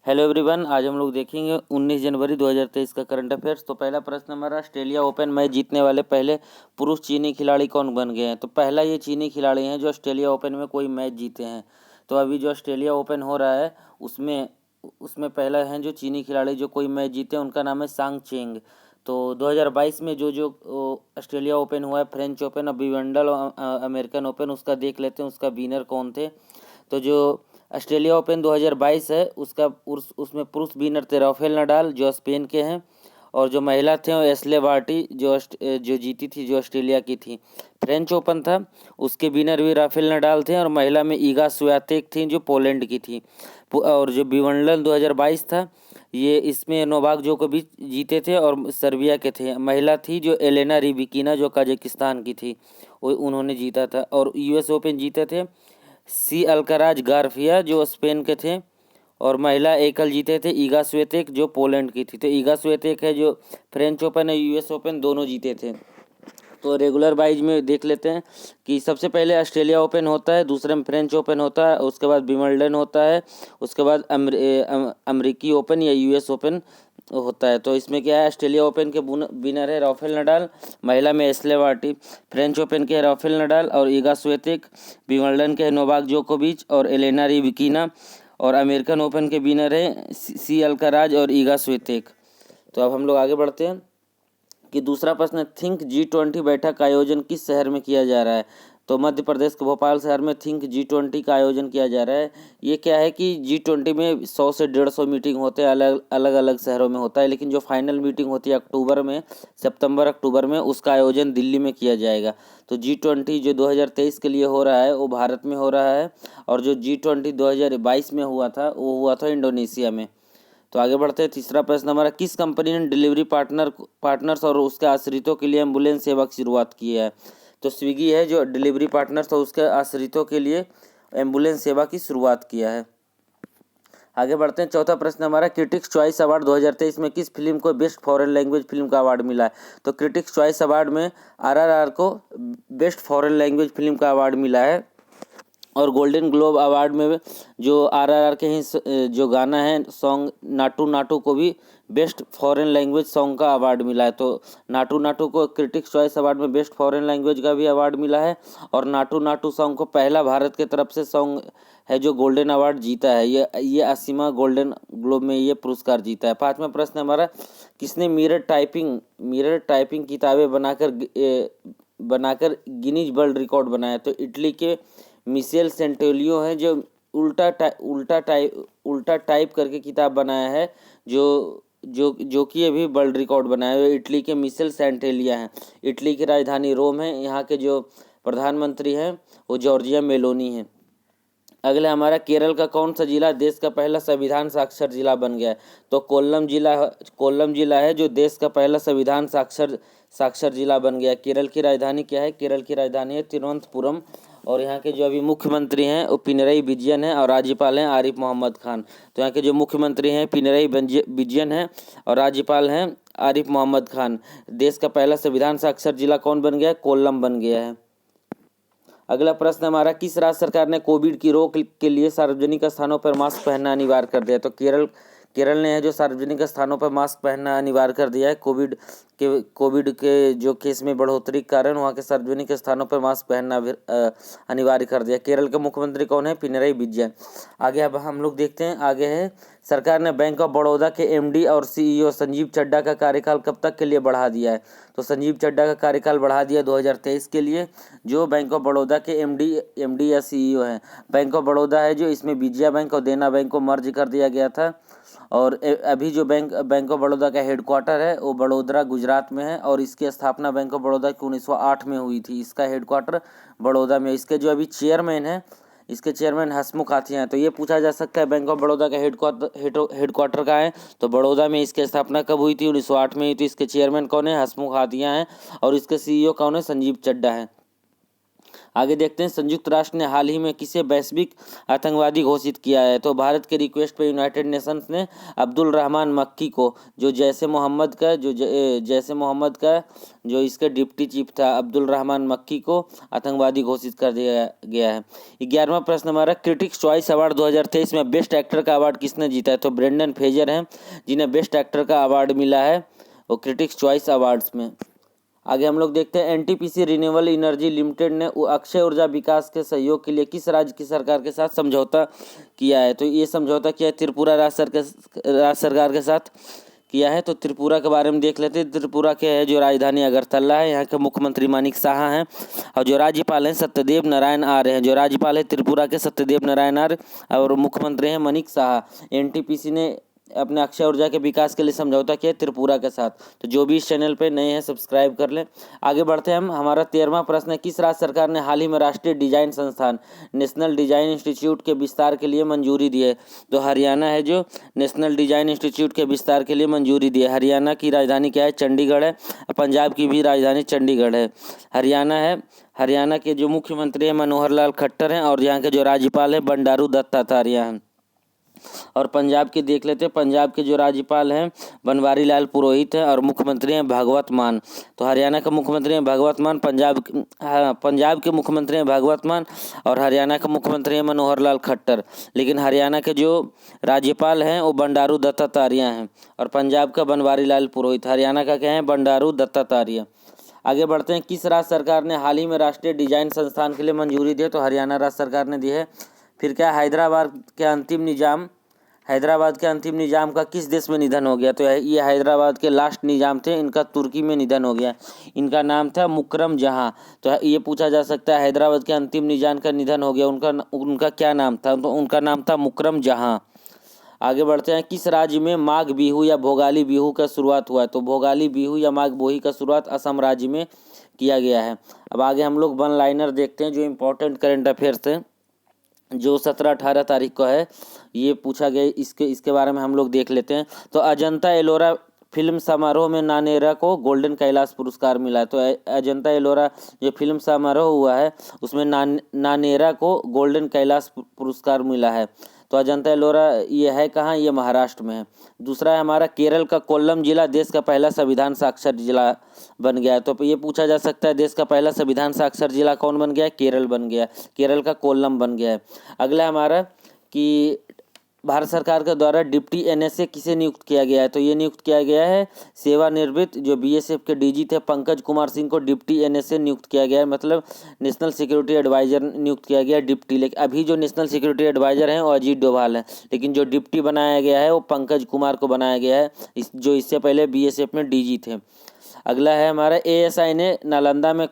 Hello everyone, आज हम लोग देखेंगे 19 जनवरी 2023 का करंट अफेयर्स। तो पहला प्रश्न हमारा, ऑस्ट्रेलिया ओपन मैच जीतने वाले पहले पुरुष चीनी खिलाड़ी कौन बन गए हैं। तो पहला ये चीनी खिलाड़ी हैं जो ऑस्ट्रेलिया ओपन में कोई मैच जीते हैं। तो अभी जो ऑस्ट्रेलिया ओपन हो रहा है उसमें उसमें पहला है जो चीनी खिलाड़ी जो कोई मैच जीते हैं, उनका नाम है सांग चेंग। तो 2022 में जो जो ऑस्ट्रेलिया ओपन हुआ है, फ्रेंच ओपन और विंबलडन अमेरिकन ओपन, उसका देख लेते हैं उसका विनर कौन थे। तो जो ऑस्ट्रेलिया ओपन 2022 है उसमें पुरुष विनर थे राफेल नडाल जो स्पेन के हैं, और जो महिला थे वो एशले बार्टी जो जीती थी, जो ऑस्ट्रेलिया की थी। फ्रेंच ओपन था, उसके विनर भी राफेल नडाल थे, और महिला में ईगा स्वियातेक थी जो पोलैंड की थी। और जो विंबलडन 2022 था, ये इसमें नोवाक जोकोविच जीते थे और सर्बिया के थे। महिला थी जो एलेना रिबिकिना जो कजाकिस्तान की थी, वो उन्होंने जीता था। और यूएस ओपन जीते थे सी अल्कराज गार्फिया जो स्पेन के थे, और महिला एकल जीते थे ईगा स्वियातेक जो पोलैंड की थी। तो ईगा स्वियातेक है जो फ्रेंच ओपन और यूएस ओपन दोनों जीते थे। तो रेगुलर वाइज में देख लेते हैं कि सबसे पहले ऑस्ट्रेलिया ओपन होता है, दूसरे में फ्रेंच ओपन होता है, उसके बाद विंबलडन होता है, उसके बाद अमरीकी ओपन या यूएस ओपन होता है। तो इसमें क्या है, ऑस्ट्रेलिया ओपन के विनर है राफेल नडाल, महिला में एशले बार्टी, फ्रेंच ओपन के है राफेल नडाल और ईगा स्वियातेक, विंबलडन के है नोवाक जोकोविच और एलेना रिबिकिना, और अमेरिकन ओपन के विनर है सी अल्कराज और ईगा स्वियातेक। तो अब हम लोग आगे बढ़ते हैं कि दूसरा प्रश्न, थिंक G20 बैठक का आयोजन किस शहर में किया जा रहा है। तो मध्य प्रदेश के भोपाल शहर में थिंक G20 का आयोजन किया जा रहा है। ये क्या है कि G20 में 100 से 150 मीटिंग होते हैं, अलग अलग शहरों में होता है, लेकिन जो फाइनल मीटिंग होती है सितंबर अक्टूबर में, उसका आयोजन दिल्ली में किया जाएगा। तो G20 जो 2023 के लिए हो रहा है वो भारत में हो रहा है, और जो G20 2022 में हुआ था वो हुआ था इंडोनेशिया में। तो आगे बढ़ते हैं, तीसरा प्रश्न हमारा, किस कंपनी ने डिलीवरी पार्टनर्स और उसके आश्रितों के लिए एम्बुलेंस सेवा की शुरुआत की है। तो स्विगी है जो डिलीवरी पार्टनर्स और उसके आश्रितों के लिए एम्बुलेंस सेवा की शुरुआत किया है। आगे बढ़ते हैं, चौथा प्रश्न हमारा, क्रिटिक्स चॉइस अवार्ड 2023 में किस फिल्म को बेस्ट फॉरेन लैंग्वेज फिल्म का अवार्ड मिला है। तो क्रिटिक्स चॉइस अवार्ड में RRR को बेस्ट फॉरेन लैंग्वेज फिल्म का अवार्ड मिला है, और गोल्डन ग्लोब अवार्ड में जो RRR के ही जो गाना है सॉन्ग नाटू नाटू को भी बेस्ट फॉरेन लैंग्वेज सॉन्ग का अवार्ड मिला है। तो नाटू नाटू को क्रिटिक्स चॉइस अवार्ड में बेस्ट फॉरेन लैंग्वेज का भी अवार्ड मिला है, और नाटू नाटू सॉन्ग को पहला भारत की तरफ से सॉन्ग है जो गोल्डन अवार्ड जीता है। ये असीमा गोल्डन ग्लोब में ये पुरस्कार जीता है। पांचवा प्रश्न हमारा, किसने मिरर टाइपिंग किताबें बनाकर गिनीज वर्ल्ड रिकॉर्ड बनाया। तो इटली के मिशेल सेंटेलियो हैं जो उल्टा टाइप करके किताब बनाया है, जो कि अभी वर्ल्ड रिकॉर्ड बनाया है। इटली के मिशेल सेंटेलिया हैं। इटली की राजधानी रोम है। यहाँ के जो प्रधानमंत्री हैं वो जॉर्जिया मेलोनी हैं। अगला हमारा, केरल का कौन सा जिला देश का पहला संविधान साक्षर जिला बन गया है। तो कोल्लम जिला है जो देश का पहला संविधान साक्षर जिला बन गया। केरल की राजधानी क्या है, केरल की राजधानी है तिरुवनंतपुरम, और यहाँ के जो अभी मुख्यमंत्री हैं वो पिनरई विजयन हैं, और राज्यपाल हैं आरिफ मोहम्मद खान। तो यहाँ के जो मुख्यमंत्री हैं पिनरई विजयन हैं, और राज्यपाल हैं आरिफ मोहम्मद खान। देश का पहला संविधान साक्षर जिला कौन बन गया है, कोल्लम बन गया है। अगला प्रश्न हमारा, किस राज्य सरकार ने कोविड की रोक के लिए सार्वजनिक स्थानों पर मास्क पहनना अनिवार्य कर दिया। तो केरल ने है जो सार्वजनिक स्थानों पर मास्क पहनना अनिवार्य कर दिया है। कोविड के जो केस में बढ़ोतरी के कारण वहाँ के सार्वजनिक स्थानों पर मास्क पहनना अनिवार्य कर दिया। केरल के मुख्यमंत्री कौन है, पिनरई विजयन। आगे अब हम लोग देखते हैं, आगे है, सरकार ने बैंक ऑफ बड़ौदा के MD और CEO संजीव चड्ढा का कार्यकाल कब तक के लिए बढ़ा दिया है। तो संजीव चड्ढा का कार्यकाल बढ़ा दिया 2023 के लिए। जो बैंक ऑफ बड़ौदा के MD या CEO हैं, बैंक ऑफ बड़ौदा है जो इसमें विजया बैंक और देना बैंक को मर्ज कर दिया गया था, और अभी जो बैंक ऑफ बड़ौदा का हेडक्वार्टर है वो बड़ोदरा गुजरात में है, और इसकी स्थापना बैंक ऑफ बड़ौदा की 1908 में हुई थी। इसका हेडक्वार्टर बड़ौदा में। इसके जो अभी चेयरमैन हैं, इसके चेयरमैन हसमुख हाथिया हैं। तो ये पूछा जा सकता है बैंक ऑफ बड़ौदा का हेडक्वार्टर कहाँ है। तो बड़ौदा में इसकी स्थापना कब हुई थी, 1908 में हुई थी। इसके चेयरमैन कौन है, हसमुख हाथिया हैं, और इसके CEO कौन है, संजीव चड्ढा है। आगे देखते हैं संयुक्त राष्ट्र ने हाल ही में किसे वैश्विक आतंकवादी घोषित किया है। तो भारत के रिक्वेस्ट पर यूनाइटेड नेशंस ने अब्दुल रहमान मक्की को, जो जैश ए मोहम्मद का जो इसका डिप्टी चीफ था, अब्दुल रहमान मक्की को आतंकवादी घोषित कर दिया गया है। 11वां प्रश्न हमारा, क्रिटिक्स चॉइस अवार्ड 2023 में बेस्ट एक्टर का अवार्ड किसने जीता है। तो ब्रेंडन फ्रेजर हैं जिन्हें बेस्ट एक्टर का अवार्ड मिला है वो क्रिटिक्स चॉइस अवार्ड्स में। आगे हम लोग देखते हैं एनटीपीसी रिन्यूएबल एनर्जी लिमिटेड ने अक्षय ऊर्जा विकास के सहयोग के लिए किस राज्य की सरकार के साथ समझौता किया है। तो ये समझौता किया है त्रिपुरा राज्य सरकार के साथ किया है। तो त्रिपुरा के बारे में देख लेते हैं। त्रिपुरा के है जो राजधानी अगरतला है, यहाँ के मुख्यमंत्री मानिक साहा हैं और जो राज्यपाल हैं सत्यदेव नारायण आर्य हैं। जो राज्यपाल है त्रिपुरा के सत्यदेव नारायण आर्य और मुख्यमंत्री हैं मानिक साहा। एनटीपीसी ने अपने अक्षय ऊर्जा के विकास के लिए समझौता किया त्रिपुरा के साथ। तो जो भी इस चैनल पे नए हैं सब्सक्राइब कर लें। आगे बढ़ते हैं हम। हमारा 13वां प्रश्न है, किस राज्य सरकार ने हाल ही में राष्ट्रीय डिजाइन संस्थान नेशनल डिजाइन इंस्टीट्यूट के विस्तार के लिए मंजूरी दी है। तो हरियाणा है जो नेशनल डिजाइन इंस्टीट्यूट के विस्तार के लिए मंजूरी दी है। हरियाणा की राजधानी क्या है, चंडीगढ़ है। पंजाब की भी राजधानी चंडीगढ़ है। हरियाणा है, हरियाणा के जो मुख्यमंत्री हैं मनोहर लाल खट्टर हैं और यहाँ के जो राज्यपाल हैं बंडारू दत्तात्रेय हैं। और पंजाब की देख लेते हैं। पंजाब के जो राज्यपाल हैं बनवारी लाल पुरोहित हैं और मुख्यमंत्री हैं भागवत मान। तो हरियाणा के मुख्यमंत्री हैं भागवत मान, पंजाब के मुख्यमंत्री हैं भागवत मान और हरियाणा के मुख्यमंत्री हैं मनोहर लाल खट्टर। लेकिन हरियाणा के जो राज्यपाल हैं वो बंडारू दत्तात्रेय हैं और पंजाब का बनवारी लाल पुरोहित। हरियाणा का क्या है, बंडारू दत्तात्रेय। आगे बढ़ते हैं, किस राज्य सरकार ने हाल ही में राष्ट्रीय डिजाइन संस्थान के लिए मंजूरी दी है। तो हरियाणा राज्य सरकार ने दी है। फिर क्या, हैदराबाद के अंतिम निजाम का किस देश में निधन हो गया। तो ये हैदराबाद के लास्ट निजाम थे, इनका तुर्की में निधन हो गया। इनका नाम था मुकरम जहां। तो ये पूछा जा सकता है हैदराबाद के अंतिम निजाम का निधन हो गया, उनका क्या नाम था। तो उनका नाम था मुकरम जहां। आगे बढ़ते हैं, किस राज्य में माघ बिहू या भोगाली बिहू का शुरुआत हुआ है। तो भोगाली बिहू या माघ बिहू का शुरुआत असम राज्य में किया गया है। अब आगे हम लोग वन लाइनर देखते हैं जो इम्पोर्टेंट करेंट अफेयर्स है जो 17-18 तारीख को है, ये पूछा गया। इसके बारे में हम लोग देख लेते हैं। तो अजंता एलोरा फिल्म समारोह में नानेरा को गोल्डन कैलाश पुरस्कार मिला है। तो अजंता एलोरा जो फिल्म समारोह हुआ है उसमें नानेरा को गोल्डन कैलाश पुरस्कार मिला है। तो अजंता एलोरा ये है कहाँ, ये महाराष्ट्र में है। दूसरा है हमारा, केरल का कोल्लम जिला देश का पहला संविधान साक्षर जिला बन गया है। तो ये पूछा जा सकता है देश का पहला संविधान साक्षर जिला कौन बन गया है, केरल बन गया। केरल का कोल्लम बन गया है। अगला हमारा कि भारत सरकार के द्वारा डिप्टी एनएसए किसे नियुक्त किया गया है। तो ये नियुक्त किया गया है सेवानिवृत्त जो बीएसएफ के डीजी थे पंकज कुमार सिंह को डिप्टी एनएसए नियुक्त किया गया है। मतलब नेशनल सिक्योरिटी एडवाइजर नियुक्त किया गया है डिप्टी। लेकिन अभी जो नेशनल सिक्योरिटी एडवाइजर हैं वो अजीत डोभाल हैं, लेकिन जो डिप्टी बनाया गया है वो पंकज कुमार को बनाया गया है, जो इससे पहले बीएसएफ में डीजी थे। अगला है हमारा, एएसआई ने नालंदा में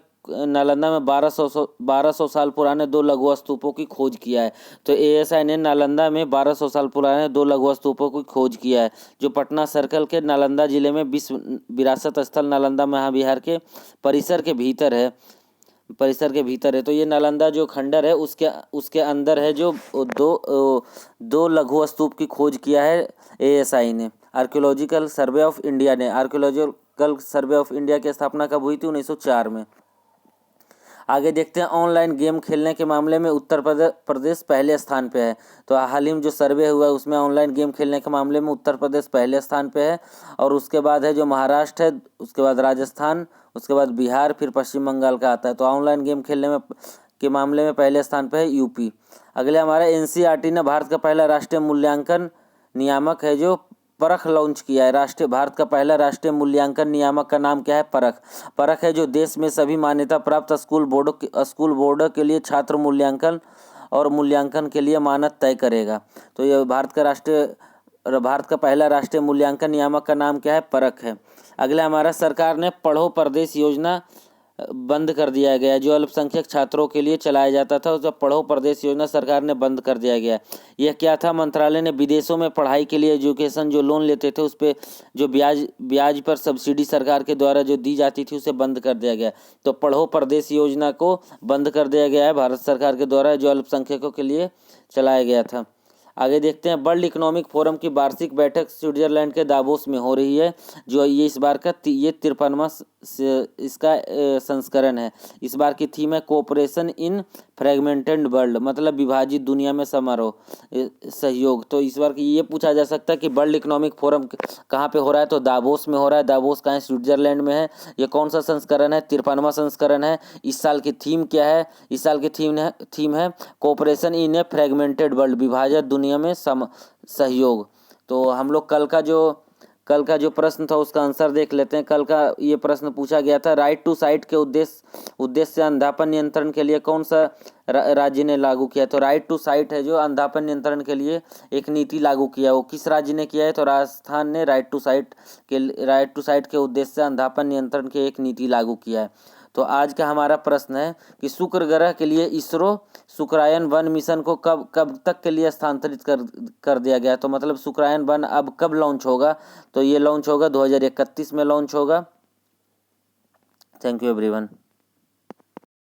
1200 साल पुराने 2 लघु स्तूपों की खोज किया है। तो एएसआई ने नालंदा में 1200 साल पुराने 2 लघु स्तूपों की खोज किया है जो पटना सर्कल के नालंदा जिले में विश्व विरासत स्थल नालंदा महाविहार के परिसर के भीतर है। तो ये नालंदा जो खंडर है उसके अंदर है जो दो लघु स्तूप की खोज किया है एएसआई ने। आर्कियोलॉजिकल सर्वे ऑफ इंडिया ने, आर्कियोलॉजिकल सर्वे ऑफ इंडिया की स्थापना कब हुई थी, 1904 में। आगे देखते हैं, ऑनलाइन गेम खेलने के मामले में उत्तर प्रदेश पहले स्थान पे है। तो हाल ही में जो सर्वे हुआ है उसमें ऑनलाइन गेम खेलने के मामले में उत्तर प्रदेश पहले स्थान पे है। और उसके बाद है जो महाराष्ट्र है, उसके बाद राजस्थान, उसके बाद बिहार, फिर पश्चिम बंगाल का आता है। तो ऑनलाइन गेम खेलने के मामले में पहले स्थान पे है यूपी। अगले हमारा, एनसीईआरटी ने भारत का पहला राष्ट्रीय मूल्यांकन नियामक है जो परख लॉन्च किया है। भारत का पहला राष्ट्रीय मूल्यांकन नियामक का नाम क्या है, परख है जो देश में सभी मान्यता प्राप्त स्कूल बोर्डों के लिए छात्र मूल्यांकन के लिए मानक तय करेगा। तो ये भारत का पहला राष्ट्रीय मूल्यांकन नियामक का नाम क्या है, परख है। अगला हमारा, सरकार ने पढ़ो परदेश योजना बंद कर दिया गया है। जो अल्पसंख्यक छात्रों के लिए चलाया जाता था उसे पढ़ो परदेश योजना सरकार ने बंद कर दिया गया। यह क्या था, मंत्रालय ने विदेशों में पढ़ाई के लिए एजुकेशन जो लोन लेते थे उस पर जो ब्याज पर सब्सिडी सरकार के द्वारा जो दी जाती थी उसे बंद कर दिया गया। तो पढ़ो परदेश योजना को बंद कर दिया गया है भारत सरकार के द्वारा, जो अल्पसंख्यकों के लिए चलाया गया था। आगे देखते हैं, वर्ल्ड इकोनॉमिक फोरम की वार्षिक बैठक स्विट्जरलैंड के दावोस में हो रही है। जो ये इस बार का ये 53वां इसका संस्करण है। इस बार की थीम है कोऑपरेशन इन फ्रेगमेंटेड वर्ल्ड, मतलब विभाजित दुनिया में समारोह सहयोग। तो इस बार की ये पूछा जा सकता है कि वर्ल्ड इकोनॉमिक फोरम कहाँ पे हो रहा है, तो दावोस में हो रहा है। दावोस कहाँ है, स्विट्जरलैंड में है। ये कौन सा संस्करण है, 53वां संस्करण है। इस साल की थीम क्या है, इस साल की थीम है cooperation in a fragmented world, विभाजित दुनिया में सहयोग। तो हम लोग कल का जो प्रश्न था उसका आंसर देख लेते हैं। कल का ये प्रश्न पूछा गया था, राइट टू साइट के उद्देश्य से अंधापन नियंत्रण के लिए कौन सा राज्य ने लागू किया। तो राइट टू साइट है जो अंधापन नियंत्रण के लिए एक नीति लागू किया, वो किस राज्य ने किया है, तो राजस्थान ने राइट टू साइट के उद्देश्य से अंधापन नियंत्रण की एक नीति लागू किया है। तो आज का हमारा प्रश्न है कि शुक्र ग्रह के लिए इसरो शुक्रायन-1 मिशन को कब तक के लिए स्थानांतरित कर दिया गया। तो मतलब शुक्रायन-1 अब कब लॉन्च होगा, तो ये लॉन्च होगा 2031 में लॉन्च होगा। Thank you everyone.